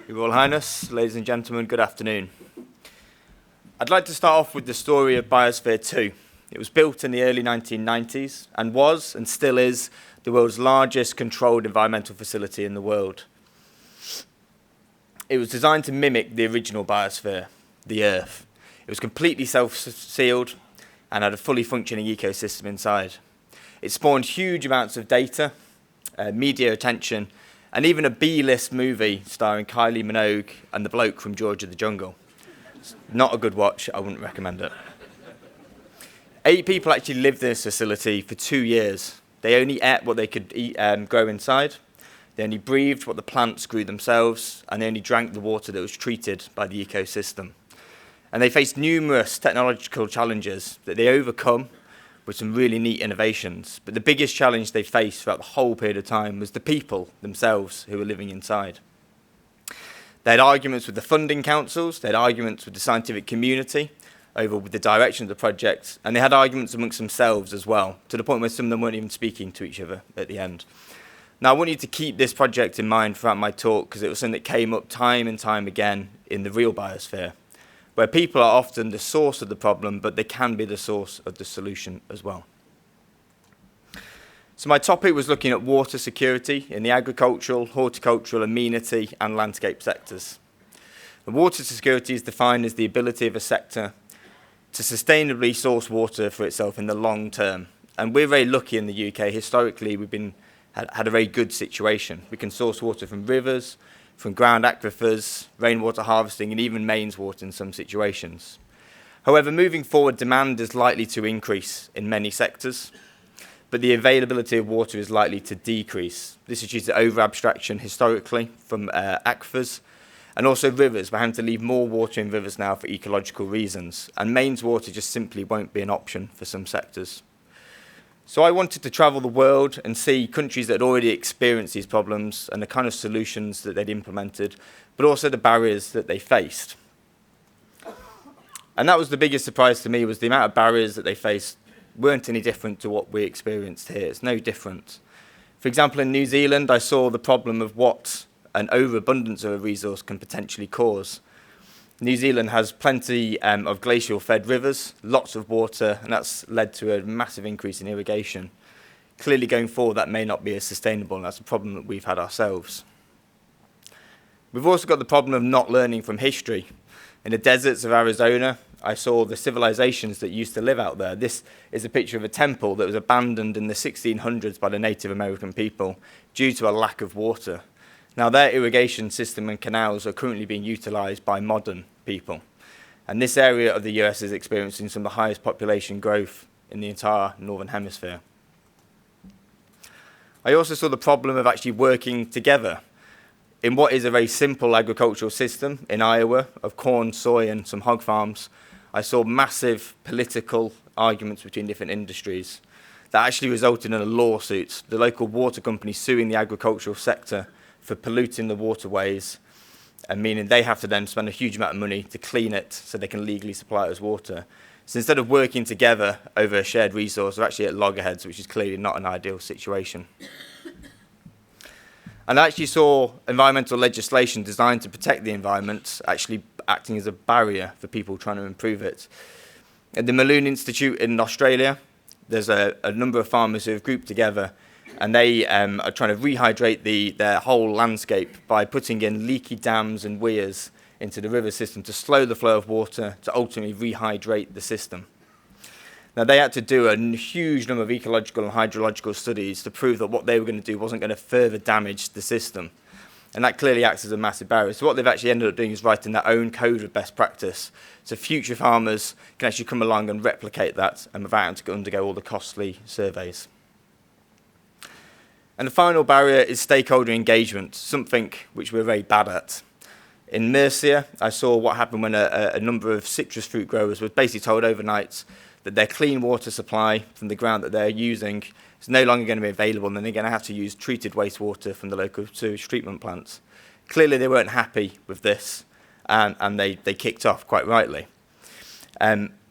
Your Royal Highness, ladies and gentlemen, good afternoon. I'd like to start off with the story of Biosphere 2. It was built in the early 1990s and was, and still is, the world's largest controlled environmental facility in the world. It was designed to mimic the original biosphere, the Earth. It was completely self-sealed and had a fully functioning ecosystem inside. It spawned huge amounts of data, media attention, and even a B-list movie starring Kylie Minogue and the bloke from George of the Jungle. It's not a good watch, I wouldn't recommend it. 8 people actually lived in this facility for 2 years. They only ate what they could eat, grow inside. They only breathed what the plants grew themselves, and they only drank the water that was treated by the ecosystem. And they faced numerous technological challenges that they overcome with some really neat innovations. But the biggest challenge they faced throughout the whole period of time was the people themselves who were living inside. They had arguments with the funding councils, they had arguments with the scientific community over the direction of the project, and they had arguments amongst themselves as well, to the point where some of them weren't even speaking to each other at the end. Now, I want you to keep this project in mind throughout my talk, because it was something that came up time and time again in the real biosphere, where people are often the source of the problem, but they can be the source of the solution as well. So my topic was looking at water security in the agricultural, horticultural, amenity, and landscape sectors. And water security is defined as the ability of a sector to sustainably source water for itself in the long term. And we're very lucky in the UK. Historically, we've had a very good situation. We can source water from rivers, from ground aquifers, rainwater harvesting, and even mains water in some situations. However, moving forward, demand is likely to increase in many sectors, but the availability of water is likely to decrease. This is due to over-abstraction historically from aquifers, and also rivers. We're having to leave more water in rivers now for ecological reasons, and mains water just simply won't be an option for some sectors. So I wanted to travel the world and see countries that had already experienced these problems and the kind of solutions that they'd implemented, but also the barriers that they faced. And that was the biggest surprise to me, was the amount of barriers that they faced weren't any different to what we experienced here. It's no different. For example, in New Zealand, I saw the problem of what an overabundance of a resource can potentially cause. New Zealand has plenty of glacial-fed rivers, lots of water, and that's led to a massive increase in irrigation. Clearly, going forward, that may not be as sustainable, and that's a problem that we've had ourselves. We've also got the problem of not learning from history. In the deserts of Arizona, I saw the civilizations that used to live out there. This is a picture of a temple that was abandoned in the 1600s by the Native American people due to a lack of water. Now, their irrigation system and canals are currently being utilised by modern people. And this area of the US is experiencing some of the highest population growth in the entire Northern Hemisphere. I also saw the problem of actually working together. In what is a very simple agricultural system in Iowa of corn, soy, and some hog farms, I saw massive political arguments between different industries that actually resulted in a lawsuit. The local water company suing the agricultural sector for polluting the waterways, and meaning they have to then spend a huge amount of money to clean it so they can legally supply it as water. So instead of working together over a shared resource, they're actually at loggerheads, which is clearly not an ideal situation. And I actually saw environmental legislation designed to protect the environment actually acting as a barrier for people trying to improve it. At the Malone Institute in Australia, there's a number of farmers who have grouped together, and they are trying to rehydrate their whole landscape by putting in leaky dams and weirs into the river system to slow the flow of water to ultimately rehydrate the system. Now, they had to do a huge number of ecological and hydrological studies to prove that what they were going to do wasn't going to further damage the system. And that clearly acts as a massive barrier. So what they've actually ended up doing is writing their own code of best practice, so future farmers can actually come along and replicate that and without having to undergo all the costly surveys. And the final barrier is stakeholder engagement, something which we're very bad at. In Mercia, I saw what happened when a number of citrus fruit growers were basically told overnight that their clean water supply from the ground that they're using is no longer going to be available, and then they're going to have to use treated wastewater from the local sewage treatment plants. Clearly, they weren't happy with this, and they kicked off, quite rightly.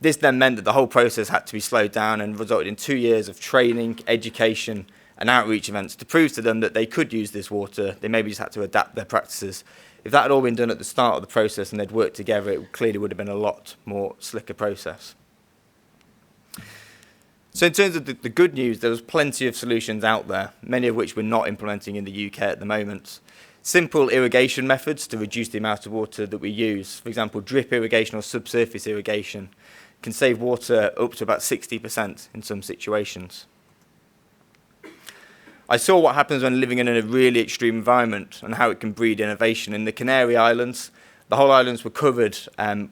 This then meant that the whole process had to be slowed down and resulted in 2 years of training, education, and outreach events to prove to them that they could use this water. They maybe just had to adapt their practices If that had all been done at the start of the process and they'd worked together, it clearly would have been a lot more slicker process. So in terms of the good news, there was plenty of solutions out there, many of which we're not implementing in the UK at the moment. Simple irrigation methods to reduce the amount of water that we use, for example, drip irrigation or subsurface irrigation, can save water up to about 60% in some situations. I saw what happens when living in a really extreme environment and how it can breed innovation. In the Canary Islands, the whole islands were covered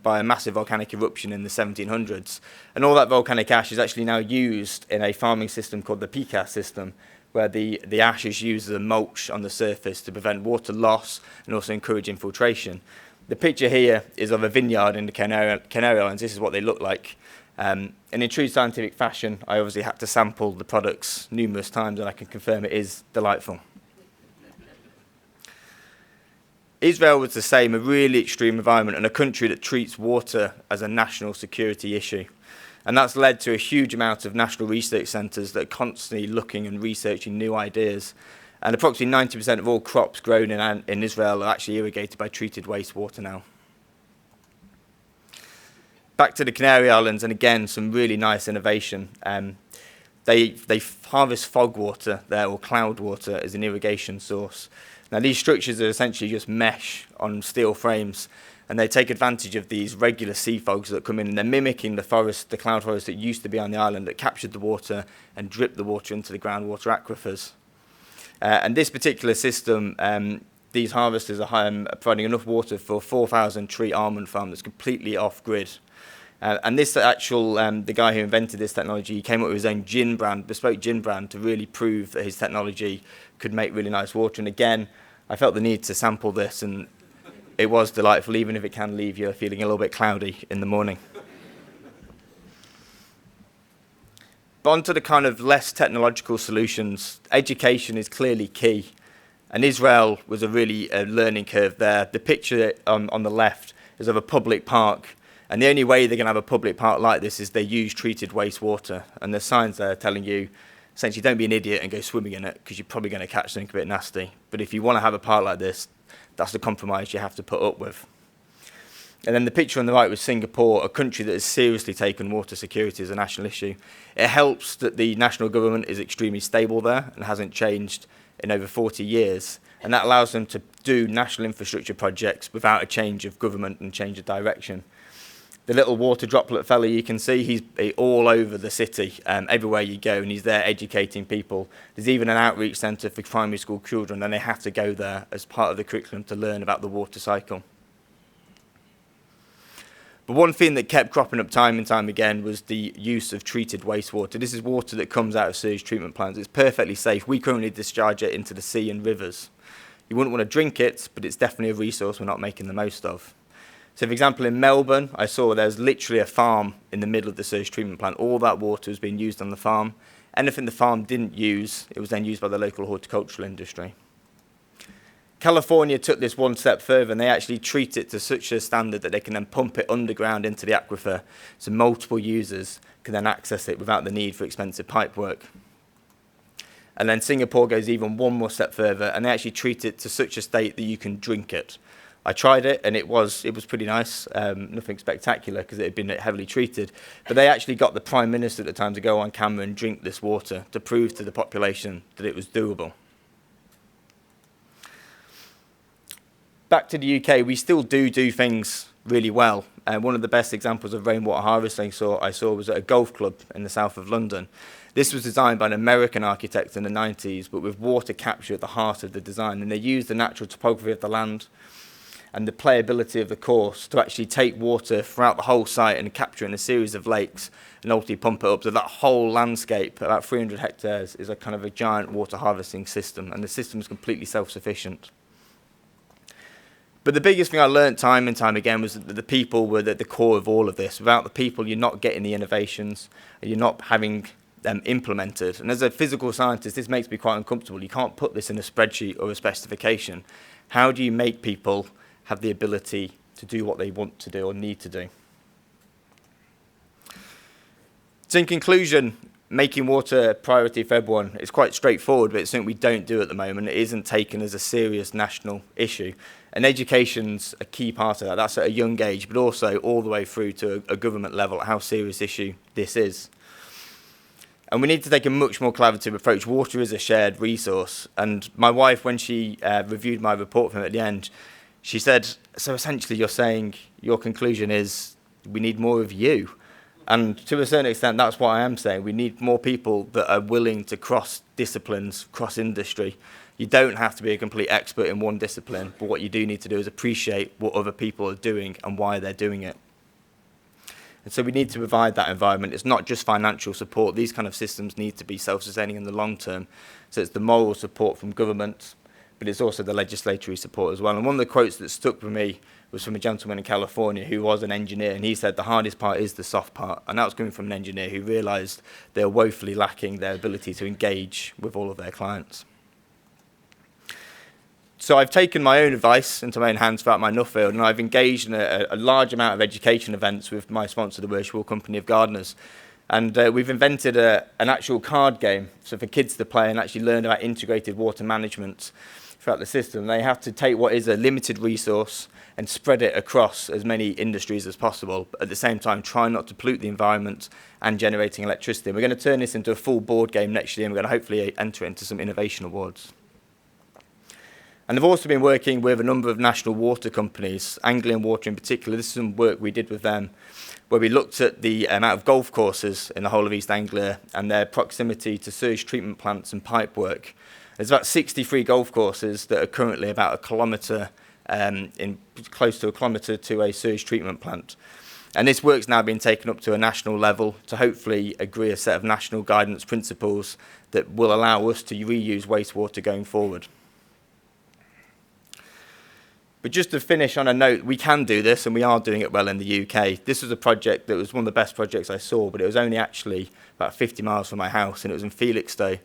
by a massive volcanic eruption in the 1700s. And all that volcanic ash is actually now used in a farming system called the PCAS system, where the ash is used as a mulch on the surface to prevent water loss and also encourage infiltration. The picture here is of a vineyard in the Canary Islands. This is what they look like. And in true scientific fashion, I obviously had to sample the products numerous times, and I can confirm it is delightful. Israel was the same, a really extreme environment and a country that treats water as a national security issue. And that's led to a huge amount of national research centres that are constantly looking and researching new ideas. And approximately 90% of all crops grown in Israel are actually irrigated by treated wastewater now. Back to the Canary Islands, and again, some really nice innovation. They harvest fog water there, or cloud water, as an irrigation source. Now, these structures are essentially just mesh on steel frames, and they take advantage of these regular sea fogs that come in, and they're mimicking the cloud forest that used to be on the island that captured the water and dripped the water into the groundwater aquifers. And this particular system, these harvesters are providing enough water for a 4,000 tree almond farm that's completely off-grid. And this the guy who invented this technology, he came up with his own gin brand, bespoke gin brand, to really prove that his technology could make really nice water. And again, I felt the need to sample this, and it was delightful, even if it can leave you feeling a little bit cloudy in the morning. But on to the kind of less technological solutions. Education is clearly key, and Israel was a really learning curve there. The picture on the left is of a public park. And the only way they're going to have a public park like this is they use treated wastewater. And there's signs there telling you, essentially, don't be an idiot and go swimming in it, because you're probably going to catch something a bit nasty. But if you want to have a park like this, that's the compromise you have to put up with. And then the picture on the right was Singapore, a country that has seriously taken water security as a national issue. It helps that the national government is extremely stable there and hasn't changed in over 40 years. And that allows them to do national infrastructure projects without a change of government and change of direction. The little water droplet fella you can see, he's all over the city, everywhere you go, and he's there educating people. There's even an outreach centre for primary school children, and they have to go there as part of the curriculum to learn about the water cycle. But one thing that kept cropping up time and time again was the use of treated wastewater. This is water that comes out of sewage treatment plants. It's perfectly safe. We currently discharge it into the sea and rivers. You wouldn't want to drink it, but it's definitely a resource we're not making the most of. So, for example, in Melbourne, I saw there's literally a farm in the middle of the sewage treatment plant. All that water was being used on the farm. Anything the farm didn't use, it was then used by the local horticultural industry. California took this one step further, and they actually treat it to such a standard that they can then pump it underground into the aquifer, so multiple users can then access it without the need for expensive pipework. And then Singapore goes even one more step further, and they actually treat it to such a state that you can drink it. I tried it, and it was pretty nice. Nothing spectacular because it had been heavily treated. But they actually got the Prime Minister at the time to go on camera and drink this water to prove to the population that it was doable. Back to the UK, we still do things really well. One of the best examples of rainwater harvesting I saw was at a golf club in the south of London. This was designed by an American architect in the 90s, but with water capture at the heart of the design. And they used the natural topography of the land and the playability of the course to actually take water throughout the whole site and capture it in a series of lakes and ultimately pump it up. So that whole landscape, about 300 hectares, is a kind of a giant water harvesting system, and the system is completely self-sufficient. But the biggest thing I learned time and time again was that the people were at the core of all of this. Without the people, you're not getting the innovations, and you're not having them implemented. And as a physical scientist, this makes me quite uncomfortable. You can't put this in a spreadsheet or a specification. How do you make people have the ability to do what they want to do or need to do? So in conclusion, making water a priority for everyone is quite straightforward, but it's something we don't do at the moment. It isn't taken as a serious national issue. And education's a key part of that. That's at a young age, but also all the way through to a government level, how serious issue this is. And we need to take a much more collaborative approach. Water is a shared resource. And my wife, when she reviewed my report from at the end, she said, so essentially you're saying your conclusion is we need more of you. And to a certain extent, that's what I am saying. We need more people that are willing to cross disciplines, cross industry. You don't have to be a complete expert in one discipline, but what you do need to do is appreciate what other people are doing and why they're doing it. And so we need to provide that environment. It's not just financial support. These kind of systems need to be self-sustaining in the long term. So it's the moral support from government, but it's also the legislatory support as well. And one of the quotes that stuck with me was from a gentleman in California who was an engineer, and he said the hardest part is the soft part. And that was coming from an engineer who realised they were woefully lacking their ability to engage with all of their clients. So I've taken my own advice into my own hands throughout my Nuffield, and I've engaged in a large amount of education events with my sponsor, the Worshipful Company of Gardeners. And we've invented an actual card game, so for kids to play and actually learn about integrated water management throughout the system. They have to take what is a limited resource and spread it across as many industries as possible, but at the same time try not to pollute the environment and generating electricity. And we're going to turn this into a full board game next year, and we're going to hopefully enter into some innovation awards. And I've also been working with a number of national water companies, Anglian Water in particular. This is some work we did with them, where we looked at the amount of golf courses in the whole of East Anglia and their proximity to sewage treatment plants and pipe work. There's about 63 golf courses that are currently about a kilometre, close to a kilometre to a sewage treatment plant. And this work's now been taken up to a national level to hopefully agree a set of national guidance principles that will allow us to reuse wastewater going forward. But just to finish on a note, we can do this, and we are doing it well in the UK. This was a project that was one of the best projects I saw, but it was only actually about 50 miles from my house, and it was in Felixstowe.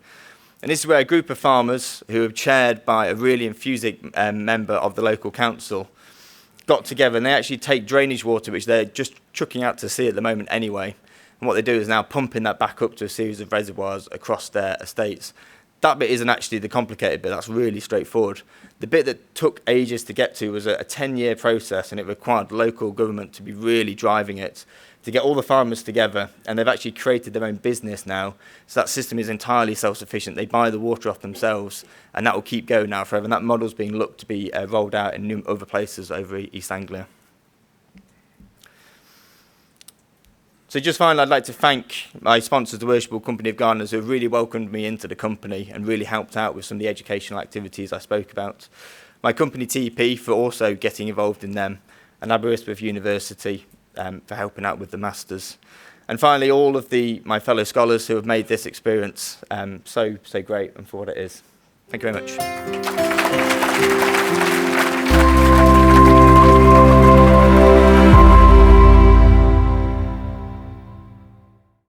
And this is where a group of farmers, who are chaired by a really enthusiastic member of the local council, got together, and they actually take drainage water, which they're just chucking out to sea at the moment anyway. And what they do is now pumping that back up to a series of reservoirs across their estates. That bit isn't actually the complicated bit, that's really straightforward. The bit that took ages to get to was a 10-year process, and it required local government to be really driving it, to get all the farmers together, and they've actually created their own business now, so that system is entirely self-sufficient. They buy the water off themselves, and that will keep going now forever, and that model's being looked to be rolled out in other places over East Anglia. So just finally, I'd like to thank my sponsors, the Worshipful Company of Gardeners, who have really welcomed me into the company and really helped out with some of the educational activities I spoke about. My company TP for also getting involved in them, and Aberystwyth University for helping out with the Masters. And finally, all of my fellow scholars who have made this experience so great and for what it is. Thank you very much.